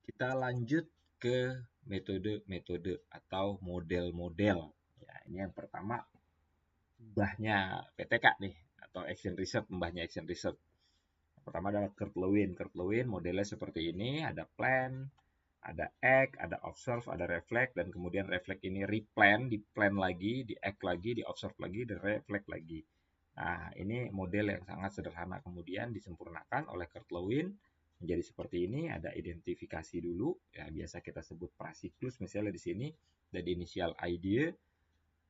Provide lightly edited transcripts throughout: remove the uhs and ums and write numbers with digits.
Kita lanjut ke metode-metode atau model-model. Ya, ini yang pertama mbahnya PTK nih atau action research, mbahnya action research. Yang pertama adalah Kurt Lewin. Kurt Lewin modelnya seperti ini, ada plan, ada act, ada observe, ada reflect, dan kemudian reflect ini replan, di plan lagi, di act lagi, di observe lagi, dan reflect lagi. Nah, ini model yang sangat sederhana kemudian disempurnakan oleh Kurt Lewin menjadi seperti ini. Ada identifikasi dulu, ya biasa kita sebut prasiklus misalnya di sini, dan initial idea,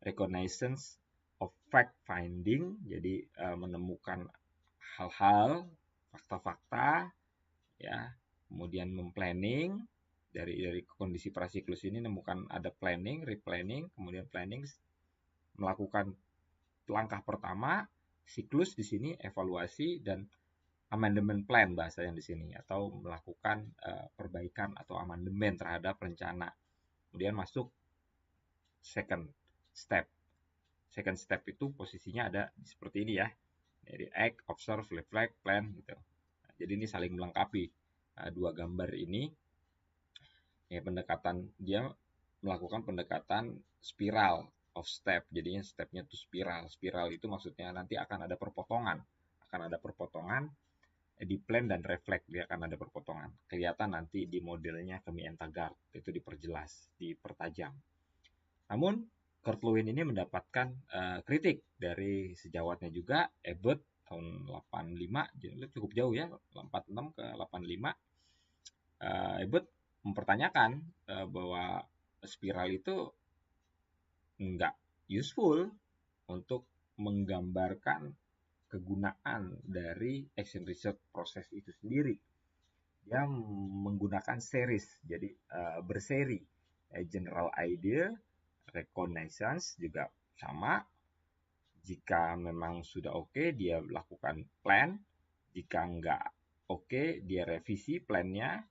reconnaissance of fact finding, jadi menemukan hal-hal, fakta-fakta, ya, kemudian memplanning dari kondisi prasiklus ini menemukan ada planning, replanning, kemudian planning melakukan langkah pertama, siklus di sini evaluasi dan amendment plan bahasa yang di sini atau melakukan perbaikan atau amandemen terhadap rencana. Kemudian masuk second step. Second step itu posisinya ada seperti ini ya. Jadi act, observe, reflect, plan gitu. Nah, jadi ini saling melengkapi. Dua gambar ini ya pendekatan dia melakukan pendekatan spiral of step. Jadinya stepnya itu spiral. Spiral itu maksudnya nanti akan ada perpotongan. Akan ada perpotongan di plan dan reflect dia akan ada perpotongan. Kelihatan nanti di modelnya Kemi Taggart itu diperjelas, dipertajam. Namun Kurt Lewin ini mendapatkan kritik dari sejawatnya juga, Ebert tahun 85, jadi cukup jauh ya, 46 ke 85. Ebert mempertanyakan bahwa spiral itu nggak useful untuk menggambarkan kegunaan dari action research proses itu sendiri. Dia menggunakan series, jadi berseri. General idea, reconnaissance juga sama. Jika memang sudah oke, dia lakukan plan. Jika nggak oke, dia revisi plannya.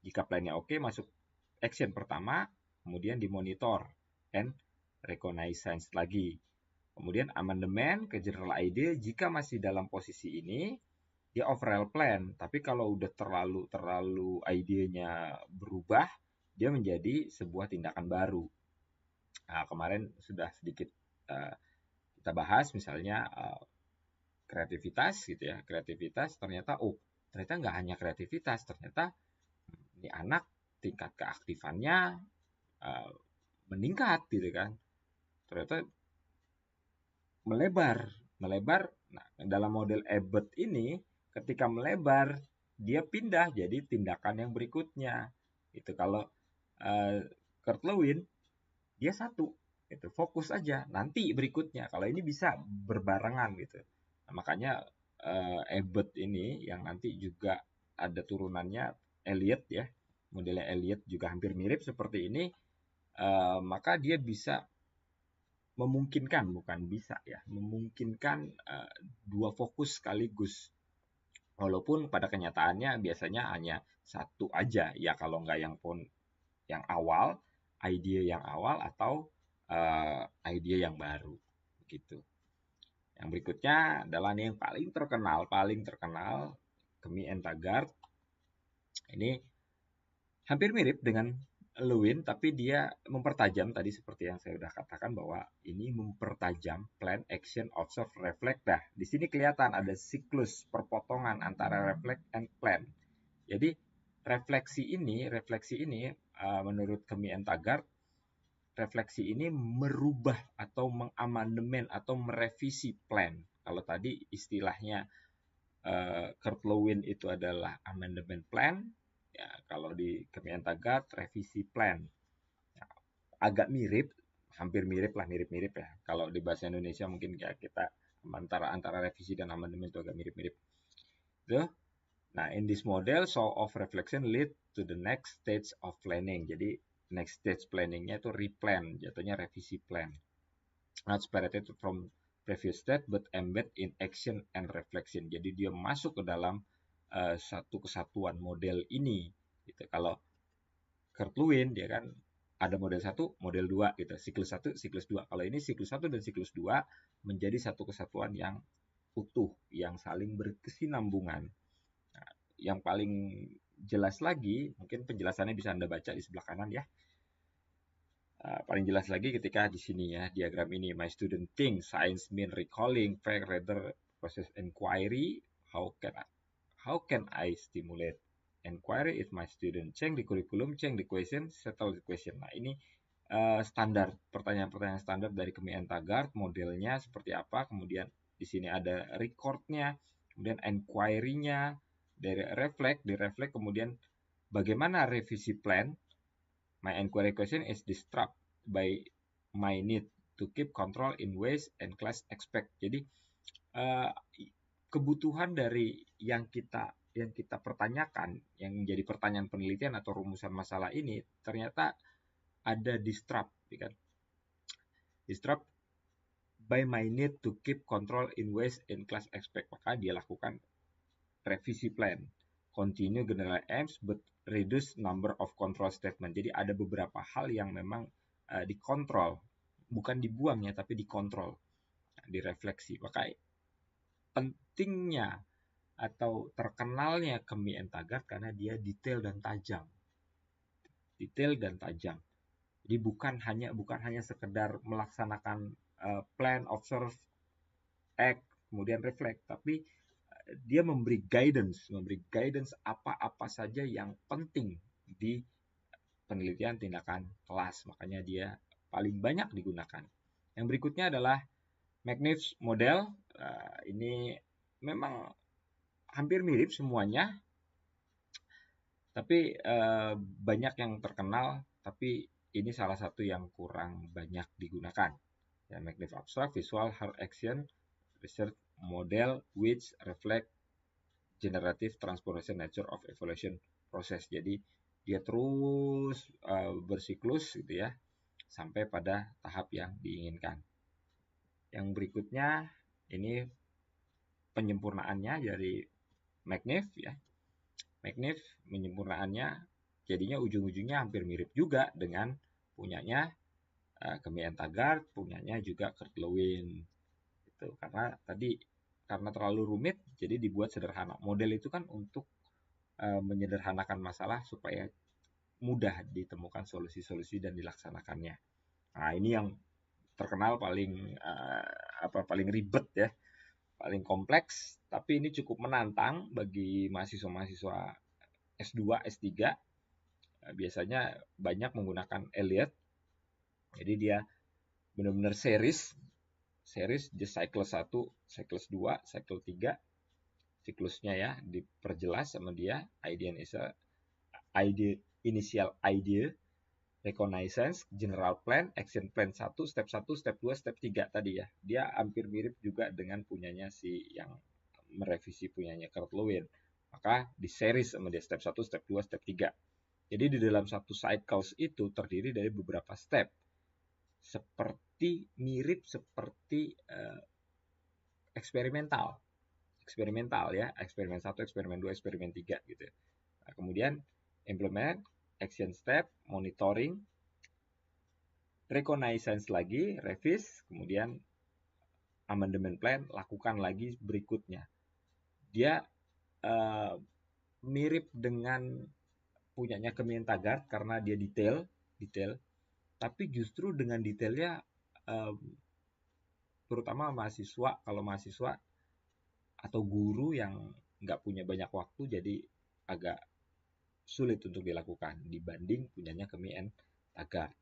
Jika plannya oke, masuk action pertama, kemudian dimonitor and reconnaissance lagi. Kemudian amandemen ke general idea, jika masih dalam posisi ini, dia overall plan. Tapi kalau udah terlalu idenya berubah, dia menjadi sebuah tindakan baru. Nah, kemarin sudah sedikit kita bahas misalnya kreativitas gitu ya. Kreativitas ternyata nggak hanya kreativitas, ternyata ini anak tingkat keaktifannya meningkat gitu kan. Ternyata melebar. Nah, dalam model Ebert ini ketika melebar dia pindah jadi tindakan yang berikutnya. Itu kalau Kurt Lewin dia satu itu fokus aja nanti berikutnya. Kalau ini bisa berbarengan gitu. Nah, makanya Ebert ini yang nanti juga ada turunannya Elliot ya. Modelnya Elliot juga hampir mirip seperti ini. Maka dia bisa memungkinkan, bukan bisa ya, memungkinkan dua fokus sekaligus. Walaupun pada kenyataannya biasanya hanya satu aja ya, kalau nggak yang awal, ide yang awal atau ide yang baru gitu. Yang berikutnya adalah nih yang paling terkenal Kemi Taggart. Ini hampir mirip dengan Lewin, tapi dia mempertajam tadi seperti yang saya sudah katakan bahwa ini mempertajam plan, action, observe, reflect. Nah, di sini kelihatan ada siklus perpotongan antara reflect and plan. Jadi refleksi ini menurut Kemi Taggart, refleksi ini merubah atau mengamandemen atau merevisi plan. Kalau tadi istilahnya Kurt Lewin itu adalah amendment plan, ya kalau di Kemi Taggart revisi plan. Ya, agak mirip, hampir mirip ya. Kalau di bahasa Indonesia mungkin ya kita antara revisi dan amandemen itu agak mirip-mirip. Tuh. Nah, in this model, show of reflection lead to the next stage of planning. Jadi next stage planningnya itu replan, jatuhnya revisi plan. Not separated from previous state but embed in action and reflection. Jadi dia masuk ke dalam satu kesatuan model ini. Gitu. Kalau Kurt Lewin dia kan ada model 1, model 2 gitu. Siklus 1, siklus 2. Kalau ini siklus 1 dan siklus 2 menjadi satu kesatuan yang utuh, yang saling berkesinambungan. Nah, yang paling jelas lagi, mungkin penjelasannya bisa Anda baca di sebelah kanan ya. Paling jelas lagi ketika di sini ya, diagram ini. My student think science mean recalling fact rather process inquiry. How can I stimulate inquiry if my student change the curriculum, change the question, settle the question. Nah, ini standar, pertanyaan-pertanyaan standar dari Kemi Taggart, modelnya seperti apa, kemudian di sini ada recordnya, kemudian inquiry-nya, dari reflect, kemudian bagaimana revisi plan. My inquiry question is disturbed by my need to keep control in ways and class expect. Jadi kebutuhan dari yang kita pertanyakan, yang menjadi pertanyaan penelitian atau rumusan masalah ini ternyata ada disrupt, kan? Disrupt by my need to keep control in ways in class expect. Maka dia lakukan revisi plan, continue general aims but reduce number of control statement. Jadi ada beberapa hal yang memang dikontrol, bukan dibuangnya tapi dikontrol, direfleksi. Maka pentingnya atau terkenalnya Kemi Taggart karena dia detail dan tajam. Detail dan tajam. Jadi bukan hanya sekedar melaksanakan plan, observe, act, kemudian reflect, tapi dia memberi guidance apa-apa saja yang penting di penelitian tindakan kelas. Makanya dia paling banyak digunakan. Yang berikutnya adalah McNiff's model. Ini memang hampir mirip semuanya, tapi banyak yang terkenal, tapi ini salah satu yang kurang banyak digunakan. Ya, McNiff Abstract Visual Hard Action Research Model which reflect generative transformation nature of evaluation process. Jadi dia terus bersiklus gitu ya sampai pada tahap yang diinginkan. Yang berikutnya ini penyempurnaannya dari McNiff ya. McNiff penyempurnaannya jadinya ujung-ujungnya hampir mirip juga dengan punyanya Kemi Taggart, punyanya juga Kurt Lewin. Itu karena terlalu rumit jadi dibuat sederhana. Model itu kan untuk menyederhanakan masalah supaya mudah ditemukan solusi-solusi dan dilaksanakannya. Nah, ini yang terkenal paling ribet ya, paling kompleks, tapi ini cukup menantang bagi mahasiswa-mahasiswa S2, S3. Biasanya banyak menggunakan Elliott. Jadi dia benar-benar series di cycle 1, cycle 2, cycle 3. Siklusnya ya diperjelas sama dia. Initial idea, reconnaissance, general plan, action plan 1, step 1, step 2, step 3 tadi ya. Dia hampir mirip juga dengan punyanya si yang merevisi punyanya Kurt Lewin. Maka di series sama dia step 1, step 2, step 3. Jadi di dalam satu cycles itu terdiri dari beberapa step. Mirip seperti eksperimental ya, eksperimen 1, eksperimen 2, eksperimen 3 gitu. Nah, kemudian implement, action step, monitoring, reconnaissance lagi, revise, kemudian amendment plan, lakukan lagi berikutnya. Dia mirip dengan punyanya Kemi Taggart karena dia detail, tapi justru dengan detailnya terutama kalau mahasiswa atau guru yang nggak punya banyak waktu jadi agak sulit untuk dilakukan dibanding punyanya Kemi Taggart.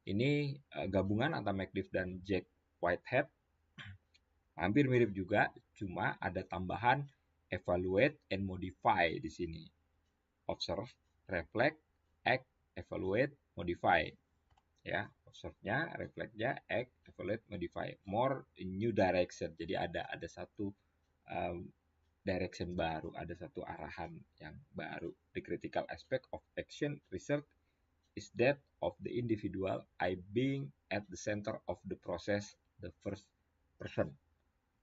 Ini gabungan antara McNiff dan Jack Whitehead. Hampir mirip juga, cuma ada tambahan evaluate and modify di sini. Observe, reflect, act, evaluate, modify. Ya, observe-nya, reflect-nya, act, evaluate, modify. More new direction. Jadi ada satu direction baru, ada satu arahan yang baru. The critical aspect of action research is that of the individual I being at the center of the process, the first person.